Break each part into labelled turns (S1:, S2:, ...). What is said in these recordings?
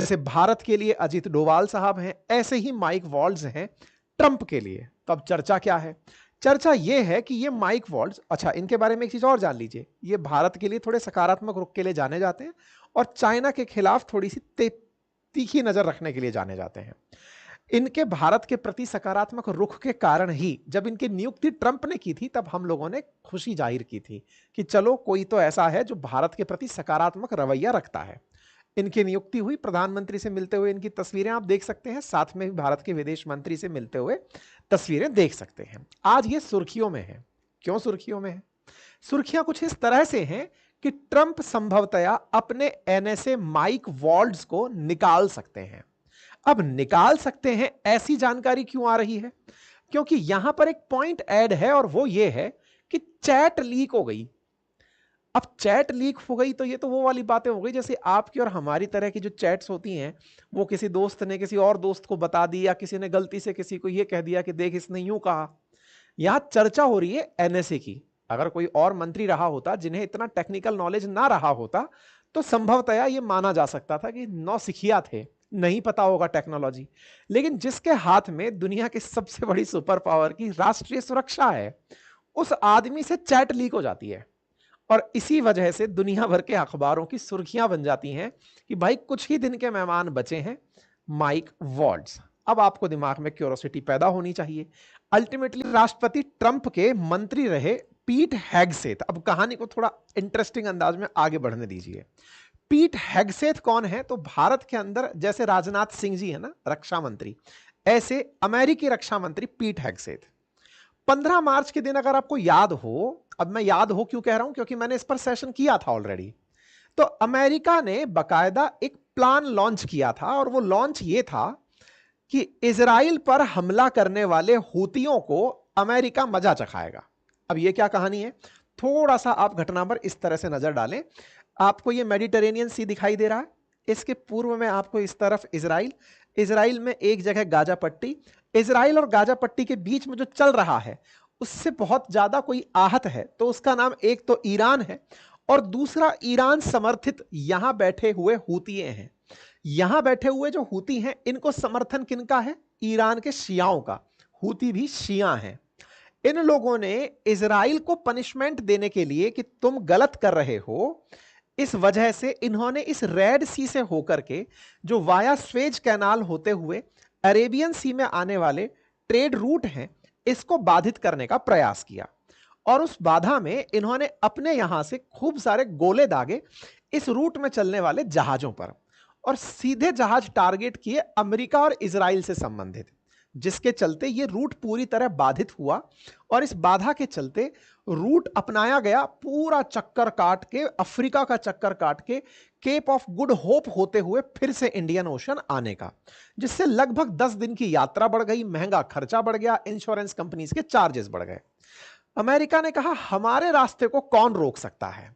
S1: जैसे भारत के लिए अजीत डोभाल साहब हैं, ऐसे ही माइक वॉल्ज हैं ट्रंप के लिए। तो अब चर्चा क्या है? चर्चा यह है कि ये माइक वॉल्ज, अच्छा इनके बारे में एक चीज और जान लीजिए, ये भारत के लिए थोड़े सकारात्मक रुख के लिए जाने जाते हैं और चाइना के खिलाफ थोड़ी सी तीखी नजर रखने के लिए जाने जाते हैं। इनके भारत के प्रति सकारात्मक रुख के कारण ही जब इनकी नियुक्ति ट्रंप ने की थी, तब हम लोगों ने खुशी जाहिर की थी कि चलो कोई तो ऐसा है जो भारत के प्रति सकारात्मक रवैया रखता है। इनकी नियुक्ति हुई, प्रधानमंत्री से मिलते हुए इनकी तस्वीरें आप देख सकते हैं, साथ में भी भारत के विदेश मंत्री से मिलते हुए तस्वीरें देख सकते हैं। आज ये सुर्खियों में है। क्यों सुर्खियों में है? सुर्खियां कुछ इस तरह से हैं कि ट्रंप संभवतया अपने एनएसए माइक वॉल्ड्स को निकाल सकते हैं। अब निकाल सकते हैं, ऐसी जानकारी क्यों आ रही है? क्योंकि यहां पर एक पॉइंट ऐड है और वो ये है कि चैट लीक हो गई। अब चैट लीक हो गई तो ये तो वो वाली बातें हो गई जैसे आपकी और हमारी तरह की जो चैट्स होती हैं, वो किसी दोस्त ने किसी और दोस्त को बता दी या किसी ने गलती से किसी को ये कह दिया कि देख इसने यूं कहा। यहां चर्चा हो रही है एनएसए की। अगर कोई और मंत्री रहा होता जिन्हें इतना टेक्निकल नॉलेज ना रहा होता, तो संभवतया ये माना जा सकता था कि नौसिखिया थे, नहीं पता होगा टेक्नोलॉजी। लेकिन जिसके हाथ में दुनिया की सबसे बड़ी सुपर पावर की राष्ट्रीय सुरक्षा है, उस आदमी से चैट लीक हो जाती है और इसी वजह से दुनिया भर के अखबारों की सुर्खियां बन जाती हैं कि भाई कुछ ही दिन के मेहमान बचे हैं, माइक वॉल्ड्स। अब आपको दिमाग में क्यूरोसिटी पैदा होनी चाहिए। अल्टीमेटली राष्ट्रपति ट्रंप के मंत्री रहे पीट हेगसेथ। अब कहानी को थोड़ा इंटरेस्टिंग अंदाज में आगे बढ़ने दीजिए। पीट हेगसेथ कौन है? तो भारत के अंदर जैसे राजनाथ सिंह जी है ना रक्षा मंत्री, ऐसे अमेरिकी रक्षा मंत्री पीट हेगसेथ। 15 मार्च के दिन अगर आपको याद हो, अब मैं याद हो क्यों कह रहा हूं, क्योंकि मैंने इस पर सेशन किया था ऑलरेडी। तो अमेरिका ने बकायदा एक प्लान लॉन्च किया था और वो लॉन्च ये था कि इजराइल पर हमला करने वाले हूतियों को अमेरिका मजा चखाएगा। अब ये क्या कहानी है? थोड़ा सा आप घटना पर इस तरह से नजर डालें। आपको ये मेडिटेरेनियन सी दिखाई दे रहा है, इसके पूर्व में आपको इस तरफ इजराइल में एक जगह गाजा पट्टी। इजराइल और गाजा पट्टी के बीच में जो चल रहा है उससे बहुत ज्यादा कोई आहत है तो उसका नाम एक तो ईरान है और दूसरा ईरान समर्थित यहां बैठे हुए हूतिये हैं। यहां बैठे हुए जो हूती हैं, इनको समर्थन किनका है? ईरान के शियाओं का। हूती भी शिया हैं। इन लोगों ने इजराइल को पनिशमेंट देने के लिए कि तुम गलत कर रहे हो, इस वजह से इन्होंने इस रेड सी से होकर के जो वाया स्वेज कैनाल होते हुए अरेबियन सी में आने वाले ट्रेड रूट हैं, इसको बाधित करने का प्रयास किया और उस बाधा में इन्होंने अपने यहां से खूब सारे गोले दागे इस रूट में चलने वाले जहाजों पर और सीधे जहाज टारगेट किए अमेरिका और इजराइल से संबंधित, जिसके चलते यह रूट पूरी तरह बाधित हुआ और इस बाधा के चलते रूट अपनाया गया पूरा चक्कर काट के, अफ्रीका का चक्कर काट के केप ऑफ गुड होप होते हुए फिर से इंडियन ओशन आने का, जिससे लगभग 10 दिन की यात्रा बढ़ गई, महंगा खर्चा बढ़ गया, इंश्योरेंस कंपनीज के चार्जेस बढ़ गए। अमेरिका ने कहा हमारे रास्ते को कौन रोक सकता है।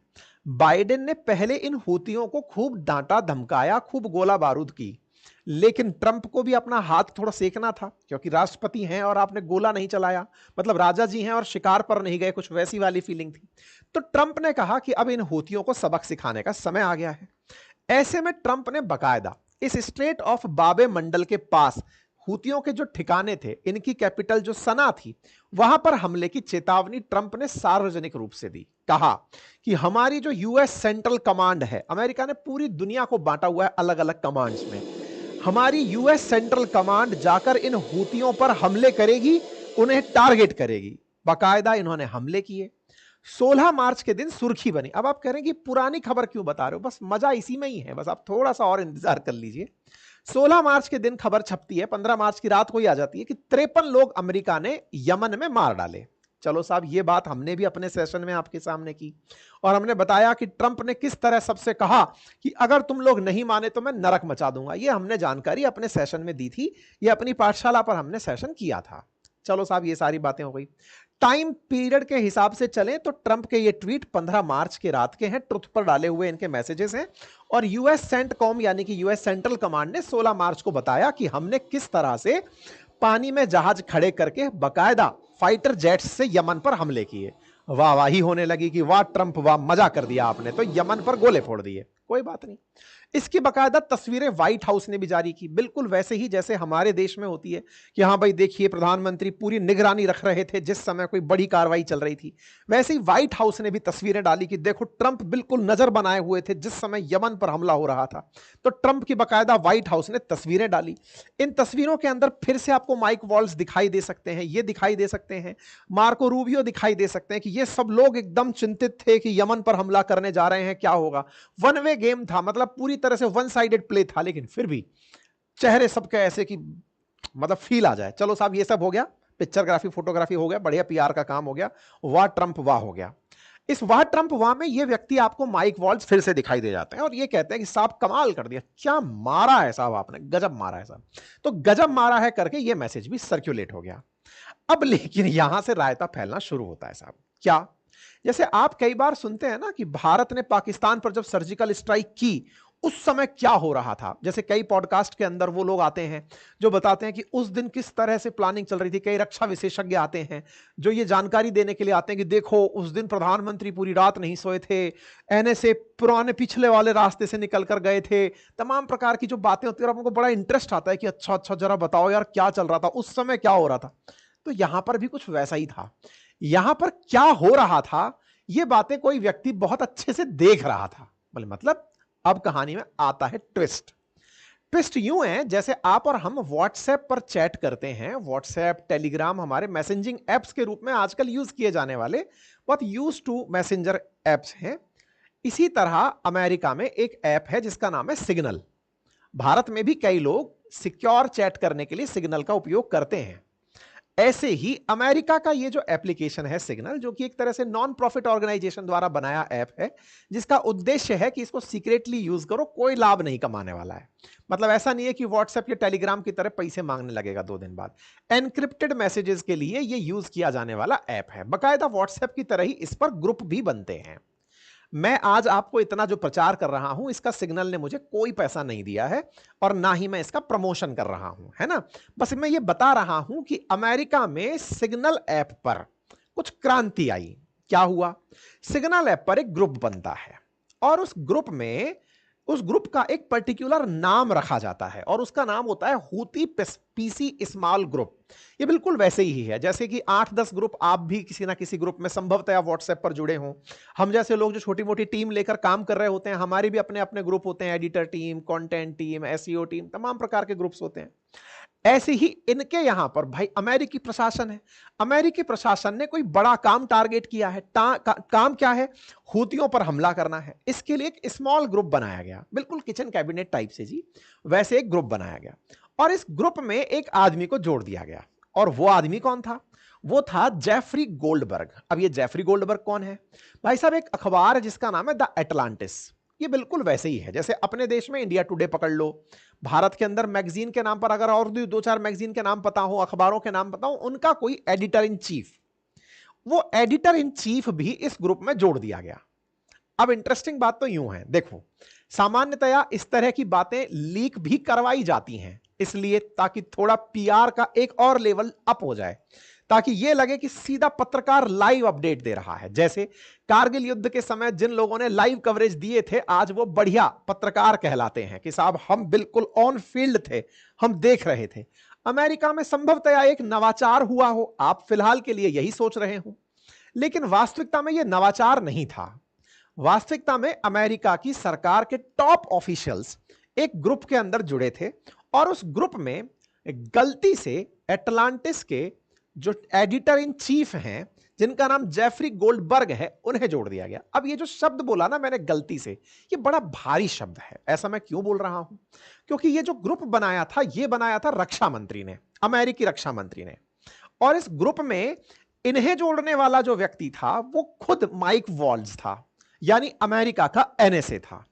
S1: बाइडेन ने पहले इन हूतियों को खूब डांटा धमकाया, खूब गोला बारूद की, लेकिन ट्रंप को भी अपना हाथ थोड़ा सेकना था क्योंकि राष्ट्रपति हैं और आपने गोला नहीं चलाया, मतलब राजा जी हैं और शिकार पर नहीं गए, कुछ वैसी वाली फीलिंग थी। तो ट्रंप ने कहा कि अब इन हूतियों को सबक सिखाने का समय आ गया है। ऐसे में ट्रंप ने बकायदा इस स्ट्रेट ऑफ बाबे मंडल के पास हूतियों के जो ठिकाने थे, इनकी कैपिटल जो सना थी, वहां पर हमले की चेतावनी ट्रंप ने सार्वजनिक रूप से दी। कहा कि हमारी जो यूएस सेंट्रल कमांड है, अमेरिका ने पूरी दुनिया को बांटा हुआ है अलग अलग कमांड्स में, हमारी यूएस सेंट्रल कमांड जाकर इन हूतियों पर हमले करेगी, उन्हें टारगेट करेगी। बाकायदा इन्होंने हमले किए। 16 मार्च के दिन सुर्खी बनी। अब आप कह रहे हैं कि पुरानी खबर क्यों बता रहे हो? बस मजा इसी में ही है, बस आप थोड़ा सा और इंतजार कर लीजिए। 16 मार्च के दिन खबर छपती है, 15 मार्च की रात को ही आ जाती है कि 53 लोग अमेरिका ने यमन में मार डाले। चलो साहब, ये बात हमने भी अपने सेशन में आपके सामने की और हमने बताया कि ट्रंप ने किस तरह सबसे कहा कि अगर तुम लोग नहीं माने तो मैं नरक मचा दूंगा। ये हमने जानकारी अपने सेशन में दी थी, ये अपनी पाठशाला पर हमने सेशन किया था। चलो साहब, ये सारी बातें हो गई। टाइम पीरियड के हिसाब से चलें तो ट्रंप के ये ट्वीट 15 मार्च के रात के हैं, ट्रुथ पर डाले हुए इनके मैसेजेस हैं और यूएस सेंटकॉम यानी कि यूएस सेंट्रल कमांड ने 16 मार्च को बताया कि हमने किस तरह से पानी में जहाज खड़े करके बकायदा फाइटर जेट्स से यमन पर हमले किए। वाह वाही होने लगी कि वाह ट्रंप, वाह मजा कर दिया आपने, तो यमन पर गोले फोड़ दिए। कोई बात नहीं। इसकी बकायदा तस्वीरें व्हाइट हाउस ने भी जारी की, बिल्कुल वैसे ही जैसे हमारे देश में होती है कि हाँ भाई देखिए प्रधानमंत्री पूरी निगरानी रख रहे थे जिस समय कोई बड़ी कार्रवाई चल रही थी, वैसे ही व्हाइट हाउस ने भी तस्वीरें डाली कि देखो ट्रंप बिल्कुल नजर बनाए हुए थे जिस समय यमन पर हमला हो रहा था। तो ट्रंप की बकायदा व्हाइट हाउस ने तस्वीरें डाली। इन तस्वीरों के अंदर फिर से आपको माइक वॉल्स दिखाई दे सकते हैं, ये दिखाई दे सकते हैं, मार्को रूबियो दिखाई दे सकते हैं कि ये सब लोग एकदम चिंतित थे कि यमन पर हमला करने जा रहे हैं, क्या होगा। वन वे गेम था, मतलब पूरी तरह से वन साइडेड प्ले था, लेकिन फिर भी चेहरे सबके ऐसे कि मतलब फील आ जाए, चलो साहब ये सब हो गया, पिक्चरग्राफी फोटोग्राफी हो गया, बढ़िया पीआर का काम हो गया, वाह ट्रंप वाह हो गया। इस वाह ट्रंप वाह में ये व्यक्ति आपको माइक वॉल्स फिर से दिखाई दे जाते हैं और ये कहते हैं कि साहब कमाल कर दिया, क्या मारा है साहब आपने, गजब मारा है साहब। तो गजब मारा है करके ये मैसेज भी सर्कुलेट हो गया। अब लेकिन यहां से रायता फैलना शुरू होता है साहब। क्या? जैसे आप कई बार सुनते हैं ना कि भारत ने पाकिस्तान पर जब सर्जिकल स्ट्राइक की उस समय क्या हो रहा था। जैसे कई पॉडकास्ट के अंदर वो लोग आते हैं जो बताते हैं कि उस दिन किस तरह से प्लानिंग चल रही थी। कई रक्षा विशेषज्ञ आते हैं जो ये जानकारी देने के लिए आते हैं कि देखो उस दिन प्रधानमंत्री पूरी रात नहीं सोए थे, एनएसए पुराने पिछले वाले रास्ते से निकल कर गए थे, तमाम प्रकार की जो बातें होती है और हमको बड़ा इंटरेस्ट आता है कि अच्छा अच्छा जरा बताओ यार क्या चल रहा था उस समय, क्या हो रहा था। तो यहां पर भी कुछ वैसा ही था। यहां पर क्या हो रहा था ये बातें कोई व्यक्ति बहुत अच्छे से देख रहा था। मतलब अब कहानी में आता है ट्विस्ट। ट्विस्ट यूं है जैसे आप और हम व्हाट्सएप पर चैट करते हैं, व्हाट्सएप टेलीग्राम हमारे मैसेजिंग एप्स के रूप में आजकल यूज किए जाने वाले बहुत यूज टू मैसेंजर एप्स हैं। इसी तरह अमेरिका में एक ऐप है जिसका नाम है सिग्नल। भारत में भी कई लोग सिक्योर चैट करने के लिए सिग्नल का उपयोग करते हैं। ऐसे ही अमेरिका का ये जो एप्लीकेशन है सिग्नल, जो कि एक तरह से नॉन प्रॉफिट ऑर्गेनाइजेशन द्वारा बनाया ऐप है, जिसका उद्देश्य है कि इसको सीक्रेटली यूज करो, कोई लाभ नहीं कमाने वाला है। मतलब ऐसा नहीं है कि व्हाट्सएप या टेलीग्राम की तरह पैसे मांगने लगेगा 2 दिन बाद। एनक्रिप्टेड मैसेजेस के लिए ये यूज किया जाने वाला ऐप है। बकायदा व्हाट्सएप की तरह ही इस पर ग्रुप भी बनते हैं। मैं आज आपको इतना जो प्रचार कर रहा हूं इसका सिग्नल ने मुझे कोई पैसा नहीं दिया है और ना ही मैं इसका प्रमोशन कर रहा हूं, है ना। बस मैं ये बता रहा हूं कि अमेरिका में सिग्नल ऐप पर कुछ क्रांति आई। क्या हुआ? सिग्नल ऐप पर एक ग्रुप बनता है और उस ग्रुप का एक पर्टिकुलर नाम रखा जाता है और उसका नाम होता है हूती पीसी स्मॉल ग्रुप। ये बिल्कुल वैसे ही है जैसे कि 8-10 ग्रुप आप भी किसी ना किसी ग्रुप में संभवतः व्हाट्सएप पर जुड़े हों। हम जैसे लोग जो छोटी मोटी टीम लेकर काम कर रहे होते हैं, हमारे भी अपने अपने ग्रुप होते हैं, editor team, content team, SEO team, तमाम प्रकार के ग्रुप्स होते हैं। ऐसे ही इनके यहां पर भाई अमेरिकी प्रशासन है। अमेरिकी प्रशासन ने कोई बड़ा काम टारगेट किया है। काम क्या है? हूतियों पर हमला करना है। इसके लिए एक स्मॉल ग्रुप बनाया गया, बिल्कुल किचन कैबिनेट टाइप से जी, वैसे एक ग्रुप बनाया गया और इस ग्रुप में एक आदमी को जोड़ दिया गया। और वो आदमी कौन था? वो था जेफरी गोल्डबर्ग। अब ये जेफरी गोल्डबर्ग कौन है? भाई साहब एक अखबार है जिसका नाम है द एटलांटिस। ये बिल्कुल वैसे ही है जैसे अपने देश में इंडिया टुडे पकड़ लो। भारत के अंदर मैगजीन के नाम पर अगर और 2-4 मैगजीन के नाम पता हो, अखबारों के नाम पता हो, उनका कोई एडिटर इन चीफ, वो एडिटर इन चीफ भी इस ग्रुप में जोड़ दिया गया। अब इंटरेस्टिंग बात तो यूं है, देखो सामान्यतया इस तरह की बातें लीक भी करवाई जाती हैं इसलिए ताकि थोड़ा पीआर का एक और लेवल अप हो जाए, ताकि यह लगे कि सीधा पत्रकार लाइव अपडेट दे रहा है। जैसे कारगिल युद्ध के समय जिन लोगों ने लाइव कवरेज दिए थे आज वो बढ़िया पत्रकार कहलाते हैं कि साहब हम बिल्कुल ऑन फील्ड थे, हम देख रहे थे। अमेरिका में संभवतया एक नवाचार हुआ हो, आप फिलहाल के लिए यही सोच रहे हो, लेकिन वास्तविकता में यह नवाचार नहीं था। वास्तविकता में अमेरिका की सरकार के टॉप ऑफिशियल्स एक ग्रुप के अंदर जुड़े थे और उस ग्रुप में गलती से एटलांटिस के जो एडिटर इन चीफ हैं जिनका नाम जेफरी गोल्डबर्ग है उन्हें जोड़ दिया गया। अब ये जो शब्द बोला ना मैंने गलती से, ये बड़ा भारी शब्द है। ऐसा मैं क्यों बोल रहा हूं? क्योंकि ये जो ग्रुप बनाया था ये बनाया था रक्षा मंत्री ने, अमेरिकी रक्षा मंत्री ने, और इस ग्रुप में इन्हें जोड़ने वाला जो व्यक्ति था वो खुद माइक वॉल्स था, यानी अमेरिका का एनएसए था।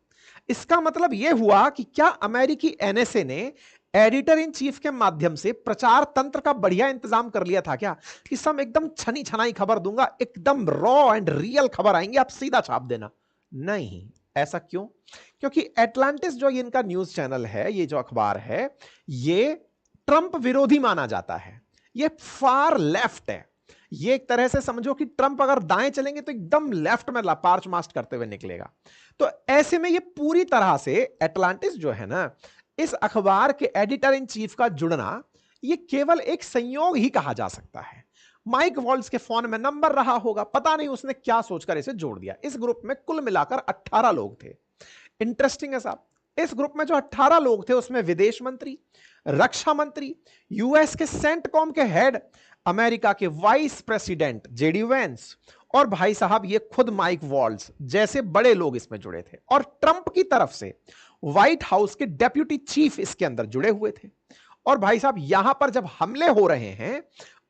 S1: इसका मतलब यह हुआ कि क्या अमेरिकी एनएसए ने एडिटर इन चीफ के माध्यम से प्रचार तंत्र का बढ़िया इंतजाम कर लिया था क्या कि सब एकदम छनी छनाई खबर दूंगा, एकदम रॉ एंड रियल खबर आएंगी, आप सीधा छाप देना? नहीं। ऐसा क्यों? क्योंकि एटलांटिस जो इनका न्यूज चैनल है, ये जो अखबार है, ये ट्रंप विरोधी माना जाता है, ये फार लेफ्ट है। ये एक तरह से समझो कि ट्रंप अगर दाएं चलेंगे तो एकदम लेफ्ट में मार्च मास्ट करते हुए निकलेगा। तो ऐसे में ये पूरी तरह से एटलांटिस जो है ना, इस अखबार के एडिटर इन चीफ का जुड़ना ये केवल एक संयोग ही कहा जा सकता है। माइक वॉल्स के फोन में नंबर रहा होगा, पता नहीं उसने क्या सोचकर इसे जोड़ दिया। इस ग्रुप में कुल मिलाकर 18 लोग थे। इंटरेस्टिंग है साहब, इस ग्रुप में जो 18 लोग थे उसमें विदेश मंत्री, रक्षा मंत्री, यूएस के सेंटकॉम के हेड, अमेरिका के वाइस प्रेसिडेंट जेडी वेंस और भाई साहब ये खुद माइक वॉल्स जैसे बड़े लोग इसमें जुड़े थे। और ट्रंप की तरफ से व्हाइट हाउस के डेप्यूटी चीफ इसके अंदर जुड़े हुए थे। और भाई साहब यहां पर जब हमले हो रहे हैं,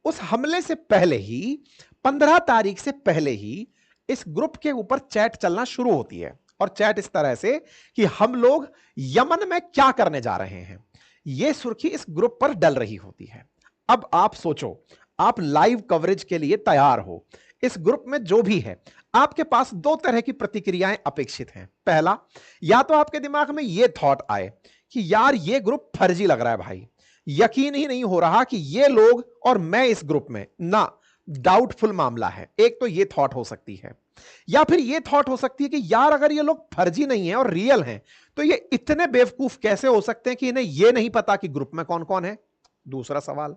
S1: उस हमले से पहले ही 15 तारीख से पहले ही इस ग्रुप के ऊपर चैट चलना शुरू होती है। और चैट इस तरह से कि हम लोग यमन में क्या करने जा रहे हैं, यह सुर्खी इस ग्रुप पर डल रही होती है। अब आप सोचो, आप लाइव कवरेज के लिए तैयार हो, इस ग्रुप में जो भी है, आपके पास दो तरह की प्रतिक्रियाएं अपेक्षित हैं। पहला, या तो आपके दिमाग में यह थॉट आए कि यार ये ग्रुप फर्जी लग रहा है भाई, यकीन ही नहीं हो रहा कि ये लोग और मैं इस ग्रुप में ना, डाउटफुल मामला है। एक तो ये थॉट हो सकती है। या फिर ये थॉट हो सकती है कि यार अगर ये लोग फर्जी नहीं है और रियल हैं तो ये इतने बेवकूफ कैसे हो सकते हैं कि इन्हें ये नहीं पता कि ग्रुप में कौन कौन है। दूसरा सवाल,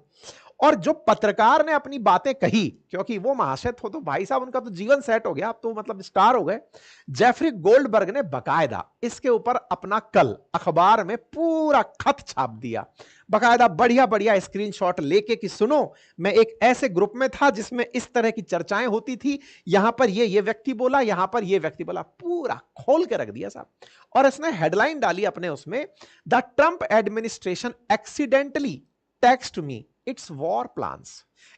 S1: और जो पत्रकार ने अपनी बातें कही, क्योंकि वो महाशय थे तो भाई साहब उनका तो जीवन सेट हो गया, अब तो मतलब स्टार हो गए। जेफरी गोल्डबर्ग ने बकायदा इसके ऊपर अपना कल अखबार में पूरा खत छाप दिया, बकायदा बढ़िया बढ़िया स्क्रीनशॉट लेके कि सुनो मैं एक ऐसे ग्रुप में था जिसमें इस तरह की चर्चाएं होती थी, यहां पर ये व्यक्ति बोला, यहां पर ये व्यक्ति बोला, पूरा खोल के रख दिया साहब। और इसने हेडलाइन डाली अपने उसमें, the Trump administration accidentally text me it's war plans.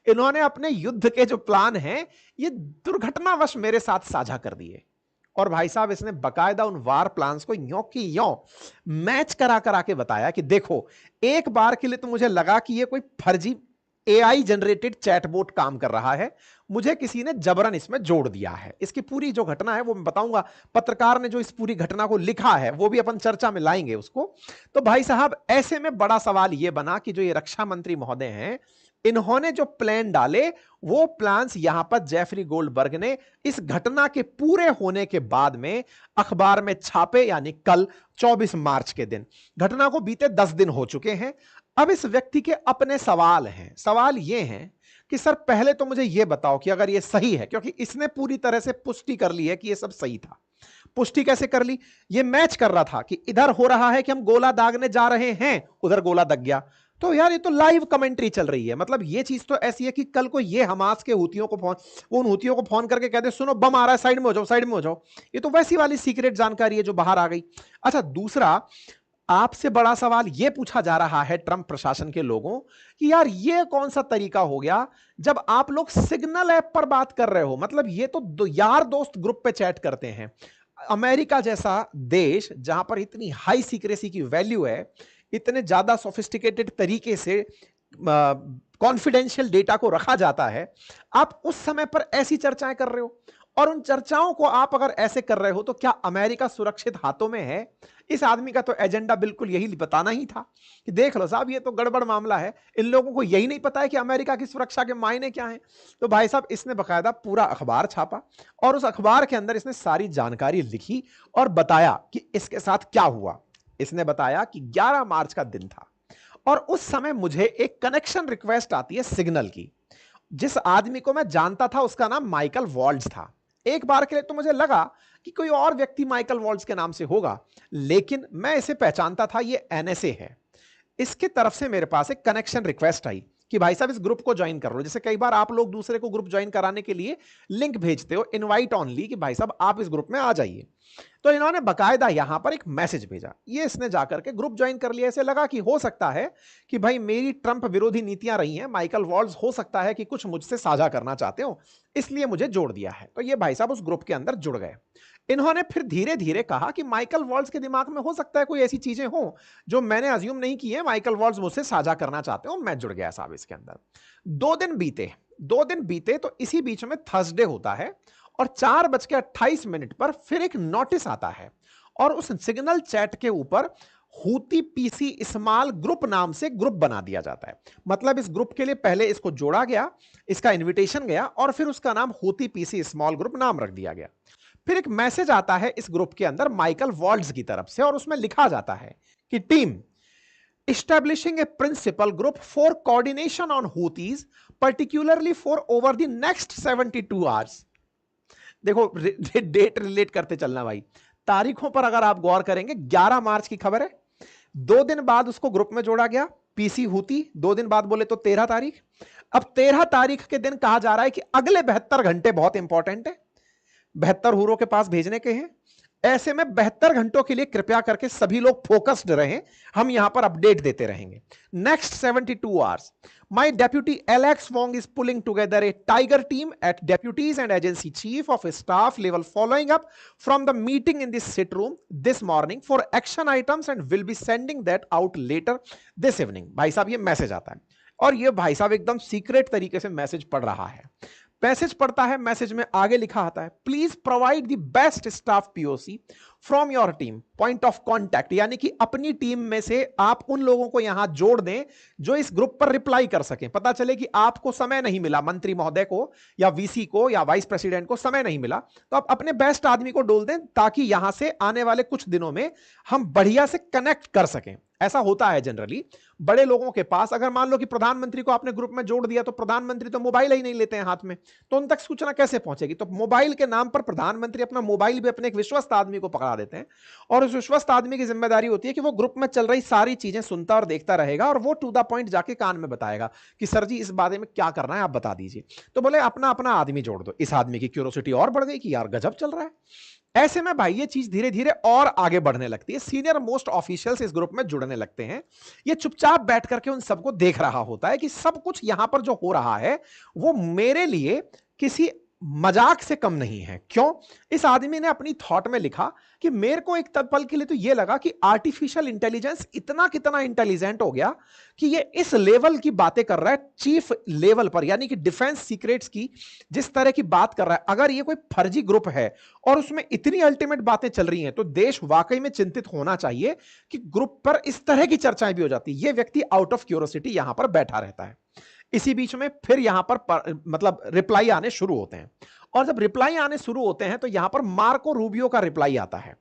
S1: इन्होंने अपने युद्ध के जो प्लान हैं ये दुर्घटनावश मेरे साथ साझा कर दिए। और भाई साहब इसने बकायदा उन वार प्लान्स को यों की यों मैच करा करा के बताया कि देखो, एक बार के लिए तो मुझे लगा कि ये कोई फर्जी एआई जनरेटेड चैटबॉट काम कर रहा है, मुझे किसी ने जबरन इसमें जोड़ दिया है। इसकी पूरी जो घटना है वो मैं बताऊंगा, पत्रकार ने जो इस पूरी घटना को लिखा है वो भी अपन चर्चा में लाएंगे उसको। तो भाई साहब ऐसे में बड़ा सवाल यह बना कि जो ये रक्षा मंत्री महोदय हैं, इन्होंने जो प्लान डाले वो प्लान्स यहां पर जेफरी गोल्डबर्ग ने इस घटना के पूरे होने के बाद में अखबार में छापे, यानी कल 24 मार्च के दिन। घटना को बीते 10 दिन हो चुके हैं। अब इस व्यक्ति के अपने सवाल हैं। सवाल ये हैं कि सर पहले तो मुझे यह बताओ कि अगर यह सही है, क्योंकि इसने पूरी तरह से पुष्टि कर ली है कि यह सब सही था। पुष्टि कैसे कर ली? यह मैच कर रहा था कि इधर हो रहा है कि हम गोला दागने जा रहे हैं, उधर गोला दग गया। तो यार ये तो लाइव कमेंट्री चल रही है, मतलब ये चीज तो ऐसी है कि कल को ये हमास के हुतियों को फोन, उन हुतियों को फोन करके कहते सुनो बम आ रहा है, साइड में हो जाओ, साइड में हो जाओ। ये तो वैसी वाली सीक्रेट जानकारी है जो बाहर आ गई। अच्छा, दूसरा आपसे बड़ा सवाल यह पूछा जा रहा है ट्रंप प्रशासन के लोगों कि यार ये कौन सा तरीका हो गया जब आप लोग सिग्नल ऐप पर बात कर रहे हो, मतलब ये तो यार दोस्त ग्रुप पे चैट करते हैं। अमेरिका जैसा देश जहां पर इतनी हाई सीक्रेसी की वैल्यू है, इतने ज्यादा सोफिस्टिकेटेड तरीके से कॉन्फिडेंशियल डेटा को रखा जाता है, आप उस समय पर ऐसी चर्चाएं कर रहे हो। और उन चर्चाओं को आप अगर ऐसे कर रहे हो तो क्या अमेरिका सुरक्षित हाथों में है? इस आदमी का तो एजेंडा बिल्कुल यही बताना ही था कि देख लो साहब ये तो गड़बड़ मामला है, इन लोगों को यही नहीं पता है कि अमेरिका की सुरक्षा के मायने क्या हैं। तो भाई साहब इसने बकायदा पूरा अखबार छापा और उस अखबार के अंदर इसने सारी जानकारी लिखी और बताया कि इसके साथ क्या हुआ। इसने बताया कि 11 मार्च का दिन था और उस समय मुझे एक कनेक्शन रिक्वेस्ट आती है सिग्नल की। जिस आदमी को मैं जानता था उसका नाम माइकल वॉल्ड्स था। एक बार के लिए तो मुझे लगा कि कोई और व्यक्ति माइकल वॉल्ड्स के नाम से होगा, लेकिन मैं इसे पहचानता था, ये एनएसए है। इसके तरफ से मेरे पास एक कनेक्शन रिक्वेस्ट आई कि भाई साहब इस ग्रुप को ज्वाइन कर लो। जैसे कई बार आप लोग दूसरे को ग्रुप ज्वाइन कराने के लिए लिंक भेजते हो, इनवाइट ऑनली, कि भाई साहब आप इस ग्रुप में आ जाइए। तो इन्होंने बकायदा यहां पर एक मैसेज भेजा, ये इसने जाकर के ग्रुप ज्वाइन कर लिया। ऐसे लगा कि हो सकता है कि भाई मेरी ट्रंप विरोधी नीतियां रही हैं, माइकल वॉल्ड्स हो सकता है कि कुछ मुझसे साझा करना चाहते हो, इसलिए मुझे जोड़ दिया है। तो ये भाई साहब उस ग्रुप के अंदर जुड़ गए। इन्होंने फिर धीरे धीरे कहा कि माइकल वॉल्ड्स के दिमाग में हो सकता है कोई ऐसी चीजें हो जो मैंने अज्यूम नहीं की है, माइकल वॉल्ड्स मुझसे साझा करना चाहते हो। मैं जुड़ गया साहब इसके अंदर। 2 दिन बीते तो इसी बीच में थर्सडे होता है और 4:28 पर फिर एक नोटिस आता है और उस सिग्नल चैट के ऊपर हूती पीसी स्मॉल ग्रुप नाम से ग्रुप बना दिया जाता है। मतलब इस ग्रुप के लिए पहले इसको जोड़ा गया, इसका इनविटेशन गया और फिर उसका नाम हूती पीसी स्मॉल ग्रुप नाम रख दिया गया। फिर एक मैसेज आता है इस ग्रुप के अंदर माइकल वॉल्ट्ज की तरफ से और उसमें लिखा जाता है कि team establishing a principal group for coordination on Houthis, particularly for over the next 72 hours। देखो डेट रिलेट करते चलना भाई, तारीखों पर अगर आप गौर करेंगे 11 मार्च की खबर है, 2 दिन बाद उसको ग्रुप में जोड़ा गया पीसी हूती, 2 दिन बाद बोले तो 13 तारीख। अब 13 तारीख के दिन कहा जा रहा है कि अगले 72 घंटे बहुत इंपॉर्टेंट है, 72 हूरों के पास भेजने के हैं। ऐसे में 72 घंटों के लिए कृपया करके सभी लोग फोकस्ड रहें, हम यहां पर अपडेट देते रहेंगे। Next 72 hours my deputy Alex Wong is pulling together a tiger team at deputies and agency chief of staff level following up from the meeting in this sit room this morning for action items and will be sending that out later this evening. भाई साहब ये message आता है और ये भाई साहब एकदम सीक्रेट तरीके से मैसेज पढ़ रहा है। मैसेज पढ़ता है, मैसेज में आगे लिखा आता है please provide the best staff POC from your team point of contact, यानी कि अपनी टीम में से आप उन लोगों को यहां जोड़ दें जो इस ग्रुप पर रिप्लाई कर सकें। पता चले कि आपको समय नहीं मिला, मंत्री महोदय को या वीसी को या वाइस प्रेसिडेंट को समय नहीं मिला, तो आप अपने बेस्ट आदमी को डोल दें ताकि यहां से आने वाले कुछ दिनों में हम बढ़िया से कनेक्ट कर सकें। ऐसा होता है जनरली बड़े लोगों के पास, अगर मान लो कि प्रधानमंत्री को आपने ग्रुप में जोड़ दिया तो प्रधानमंत्री तो मोबाइल ही नहीं लेते हैं हाथ में, तो उन तक सूचना कैसे पहुंचेगी? तो मोबाइल के नाम पर प्रधानमंत्री अपना मोबाइल भी अपने एक विश्वस्त आदमी को पकड़ा देते हैं और उस विश्वस्त आदमी की जिम्मेदारी होती है कि वो ग्रुप में चल रही सारी चीजें सुनता और देखता रहेगा और वो टू द पॉइंट जाके कान में बताएगा कि सर जी इस बारे में क्या करना है आप बता दीजिए। तो बोले अपना अपना आदमी जोड़ दो। इस आदमी की क्यूरोसिटी और बढ़ गई कि यार गजब चल रहा है। ऐसे में भाई ये चीज धीरे धीरे और आगे बढ़ने लगती है, सीनियर मोस्ट ऑफिशियल्स इस ग्रुप में जुड़ने लगते हैं। ये चुपचाप बैठ करके उन सबको देख रहा होता है कि सब कुछ यहां पर जो हो रहा है वो मेरे लिए किसी मजाक से कम नहीं है। क्यों? इस आदमी ने अपनी थॉट में लिखा कि मेरे को एक पल के लिए तो ये लगा कि आर्टिफिशियल इंटेलिजेंस इतना कितना इंटेलिजेंट हो गया कि ये इस लेवल की बातें कर रहा है, चीफ लेवल पर, यानी कि डिफेंस सीक्रेट्स की जिस तरह की बात कर रहा है। अगर ये कोई फर्जी ग्रुप है और उसमें इतनी अल्टीमेट बातें चल रही हैं तो देश वाकई में चिंतित होना चाहिए कि ग्रुप पर इस तरह की चर्चाएं भी हो जाती। ये व्यक्ति आउट ऑफ क्यूरोसिटी यहां पर बैठा रहता है। इसी बीच में फिर यहां पर मतलब रिप्लाई आने शुरू होते हैं और जब रिप्लाई आने शुरू होते हैं तो यहां पर मार्को रूबियो का रिप्लाई आता है।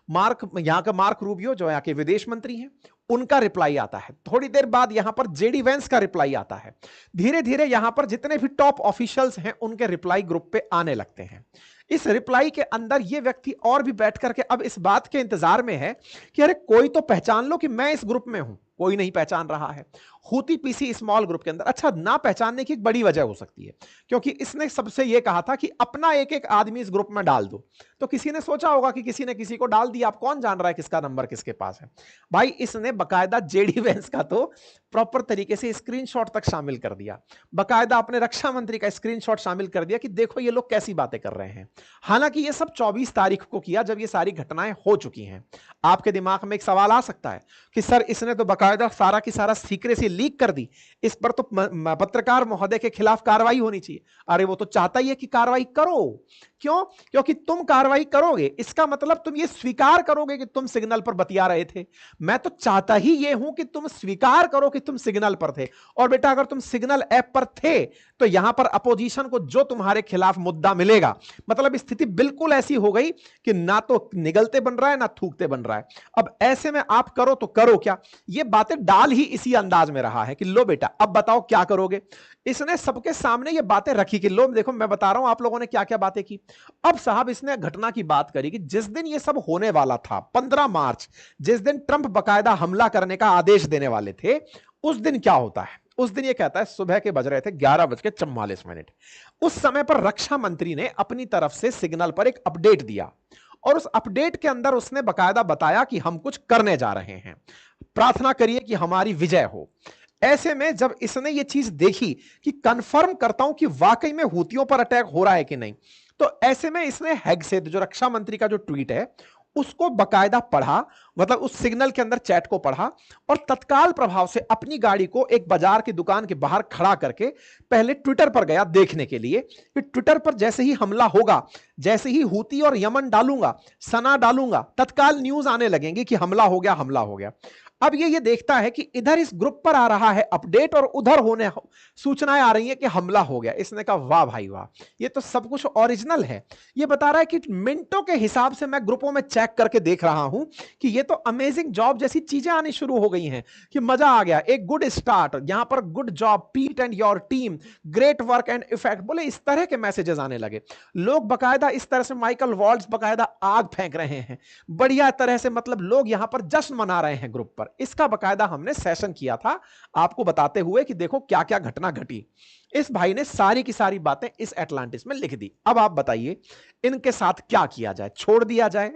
S1: यहां का मार्क रूबियो जो यहाँ के विदेश मंत्री हैं उनका रिप्लाई आता है। थोड़ी देर बाद यहां पर जेडी वेंस का रिप्लाई आता है। धीरे धीरे यहां पर जितने भी टॉप ऑफिशियल्स हैं उनके रिप्लाई ग्रुप पे आने लगते हैं। इस रिप्लाई के अंदर ये व्यक्ति और भी बैठ करके अब इस बात के इंतजार में है कि अरे कोई तो पहचान लो कि मैं इस ग्रुप में हूं। कोई नहीं पहचान रहा है। हूती पीसी स्मॉल ग्रुप के अंदर अच्छा ना पहचानने की एक बड़ी वजह हो सकती है क्योंकि इसने सबसे यह कहा था कि अपना एक एक आदमी इस ग्रुप में डाल दो। तो किसी ने सोचा होगा कि किसी ने किसी को डाल दिया, आप कौन जान रहा है किसका नंबर किसके पास है। भाई इसने बकायदा जेडी वेंस का तो प्रॉपर तरीके से स्क्रीनशॉट तक शामिल कर दिया, बकायदा अपने रक्षा मंत्री का स्क्रीनशॉट शामिल कर दिया कि देखो ये लोग कैसी बातें कर रहे हैं। हालांकि ये सब 24 तारीख को किया जब ये सारी घटनाएं हो चुकी हैं। आपके दिमाग में एक सवाल आ सकता है कि सर इसने तो बकायदा सारा की सारा सीक्रेसी लीक कर दी, इस पर तो पत्रकार महोदय के खिलाफ कार्रवाई होनी चाहिए। अरे वो तो चाहता ही है कि कार्रवाई करो। क्यों? क्योंकि तुम कार्रवाई करोगे इसका मतलब तुम ये स्वीकार करोगे कि तुम सिग्नल पर बतिया रहे थे। मैं तो चाहता ही ये हूं कि तुम स्वीकार करो कि तुम सिग्नल पर थे। और बेटा अगर तुम सिग्नल ऐप पर थे तो यहां पर अपोजिशन को जो तुम्हारे खिलाफ मुद्दा मिलेगा, मतलब स्थिति बिल्कुल ऐसी हो गई कि ना तो निगलते बन रहा है ना थूकते बन रहा है। अब ऐसे में आप करो तो करो क्या? ये बातें डाल ही इसी अंदाज में रहा है कि लो बेटा अब बताओ क्या करोगे। इसने सबके सामने ये बातें रखी कि लो देखो मैं बता रहा हूं आप लोगों ने क्या क्या बातें की। अब साहब इसने घटना की बात करी कि जिस दिन ये सब होने वाला था 15 मार्च, जिस दिन ट्रंप बकायदा हमला करने का आदेश देने वाले थे, उस दिन क्या होता है। उस दिन ये कहता है सुबह के बज रहे थे 11:44। उस समय पर रक्षा मंत्री ने अपनी तरफ से सिग्नल पर एक अपडेट दिया और उस अपडेट के अंदर उसने बकायदा बताया कि हम कुछ करने जा रहे हैं, प्रार्थना करिए कि हमारी विजय हो। ऐसे में जब इसने ये चीज देखी कि कंफर्म करता हूं कि वाकई में हूतियों पर अटैक हो रहा है कि नहीं, तो ऐसे में इसने हेगसेथ जो रक्षा मंत्री का जो ट्वीट है उसको बकायदा पढ़ा, मतलब उस सिग्नल के अंदर चैट को पढ़ा और तत्काल प्रभाव से अपनी गाड़ी को एक बाजार की दुकान के बाहर खड़ा करके पहले ट्विटर पर गया देखने के लिए कि ट्विटर पर जैसे ही हमला होगा, जैसे ही हूती और यमन डालूंगा, सना डालूंगा, तत्काल न्यूज आने लगेंगी कि हमला हो गया, हमला हो गया। अब ये देखता है कि इधर इस ग्रुप पर आ रहा है अपडेट और उधर होने सूचनाएं आ रही हैं कि हमला हो गया। इसने कहा वाह भाई वाह, ये तो सब कुछ ओरिजिनल है। ये बता रहा है कि मिनटों के हिसाब से मैं ग्रुपों में चेक करके देख रहा हूं कि ये तो अमेजिंग जॉब जैसी चीजें आनी शुरू हो गई हैं कि मजा आ गया, एक गुड स्टार्ट, यहां पर गुड जॉब पीट and your team, great work and effect, बोले इस तरह के मैसेजेस आने लगे। लोग बकायदा इस तरह से माइकल वॉल्ट्ज बकायदा आग फेंक रहे हैं बढ़िया तरह से, मतलब लोग यहां पर जश्न मना रहे हैं ग्रुप पर। इसका बकायदा हमने सेशन किया था आपको बताते हुए कि देखो क्या क्या घटना घटी। इस भाई ने सारी की सारी बातें इस एटलांटिस में लिख दी। अब आप बताइए इनके साथ क्या किया जाए, छोड़ दिया जाए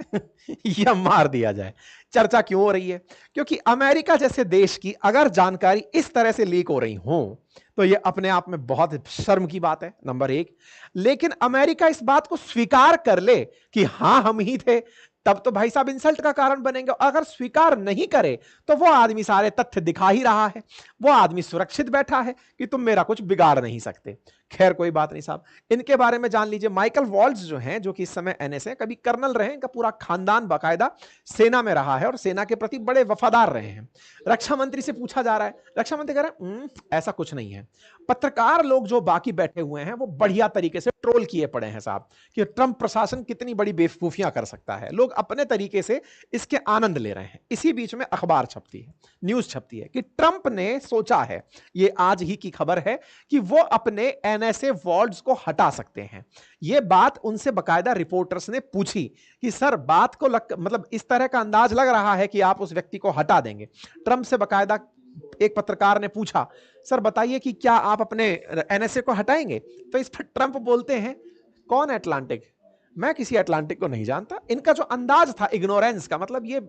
S1: या मार दिया जाए? चर्चा क्यों हो रही है? क्योंकि अमेरिका जैसे देश की अगर जानकारी इस तरह से लीक हो रही हो तो यह अपने आप में बहुत शर्म की बात है, नंबर एक। लेकिन अमेरिका इस बात को स्वीकार कर ले कि हां हम ही थे, तब तो भाई साहब इंसल्ट का कारण बनेंगे। अगर स्वीकार नहीं करे तो वो आदमी सारे तथ्य दिखा ही रहा है, वो आदमी सुरक्षित बैठा है कि तुम मेरा कुछ बिगाड़ नहीं सकते। खैर कोई बात नहीं साहब, इनके बारे में जान लीजिए। माइकल वॉल्ट्ज जो हैं, जो कि इस समय एनएसए, कभी कर्नल रहे, इनका पूरा खानदान बाकायदा सेना में रहा है और सेना के प्रति बड़े वफादार रहे हैं। रक्षा मंत्री से पूछा जा रहा है, रक्षा मंत्री कह रहे हैं ऐसा कुछ नहीं है। पत्रकार लोग जो बाकी बैठे हुए हैं वो बढ़िया तरीके से ट्रोल किए पड़े हैं साहब कि ट्रंप प्रशासन कितनी बड़ी बेवकूफियां कर सकता है। लोग अपने तरीके से इसके आनंद ले रहे हैं। इसी बीच में अखबार छपती है, न्यूज छपती है कि ट्रंप ने सोचा है, ये आज ही की खबर है, कि वो अपने एनएसए वॉल्ट्ज को हटा सकते हैं। ये बात उनसे बकायदा रिपोर्टर्स ने पूछी कि सर बात को मतलब इस तरह का अंदाज लग रहा है कि आप उस व्यक्ति को हटा देंगे। ट्रंप से बकायदा एक पत्रकार ने पूछा, सर बताइए कि क्या आप अपने एनएसए को हटाएंगे? तो इस पर ट्रंप बोलते हैं, कौन अटलांटिक? मैं किसी अटलांटिक को नहीं जानता। इनका जो अंदाज था इग्नोरेंस का, मतलब ये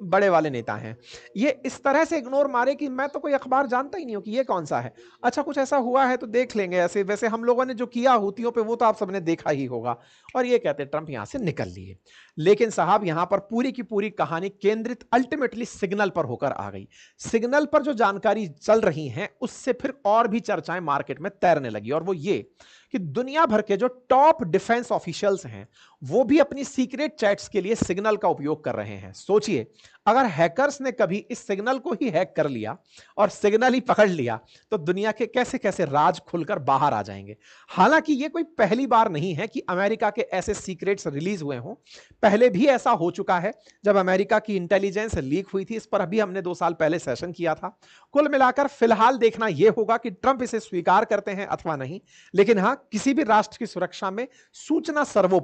S1: बड़े वाले नेता हैं, ये इस तरह से इग्नोर मारे कि मैं तो कोई अखबार जानता ही नहीं हूं कि ये कौन सा है। अच्छा कुछ ऐसा हुआ है तो देख लेंगे, ऐसे वैसे हम लोगों ने जो किया हूतियों पे वो तो आप सबने देखा ही होगा। और ये कहते ट्रंप यहां से निकल लिए। लेकिन साहब यहां पर पूरी की पूरी कहानी केंद्रित अल्टीमेटली सिग्नल पर होकर आ गई। सिग्नल पर जो जानकारी चल रही है उससे फिर और भी चर्चाएं मार्केट में तैरने लगी, और वो ये कि दुनिया भर के जो टॉप डिफेंस ऑफिशियल्स हैं वो भी अपनी सीक्रेट चैट्स के लिए सिग्नल का उपयोग कर रहे हैं। सोचिए अगर हैकर्स ने कभी इस सिग्नल को ही हैक कर लिया और सिग्नल ही पकड़ लिया तो दुनिया के कैसे कैसे राज खुलकर बाहर आ जाएंगे। हालांकि यह कोई पहली बार नहीं है कि अमेरिका के ऐसे सीक्रेट्स रिलीज हुए हों। पहले भी ऐसा हो चुका है जब अमेरिका की इंटेलिजेंस लीक हुई थी। इस पर अभी हमने 2 साल पहले सेशन किया था। कुल मिलाकर फिलहाल देखना यह होगा कि ट्रंप इसे स्वीकार करते हैं अथवा नहीं। लेकिन हां, किसी भी राष्ट्र की सुरक्षा में सूचना सर्वोपरि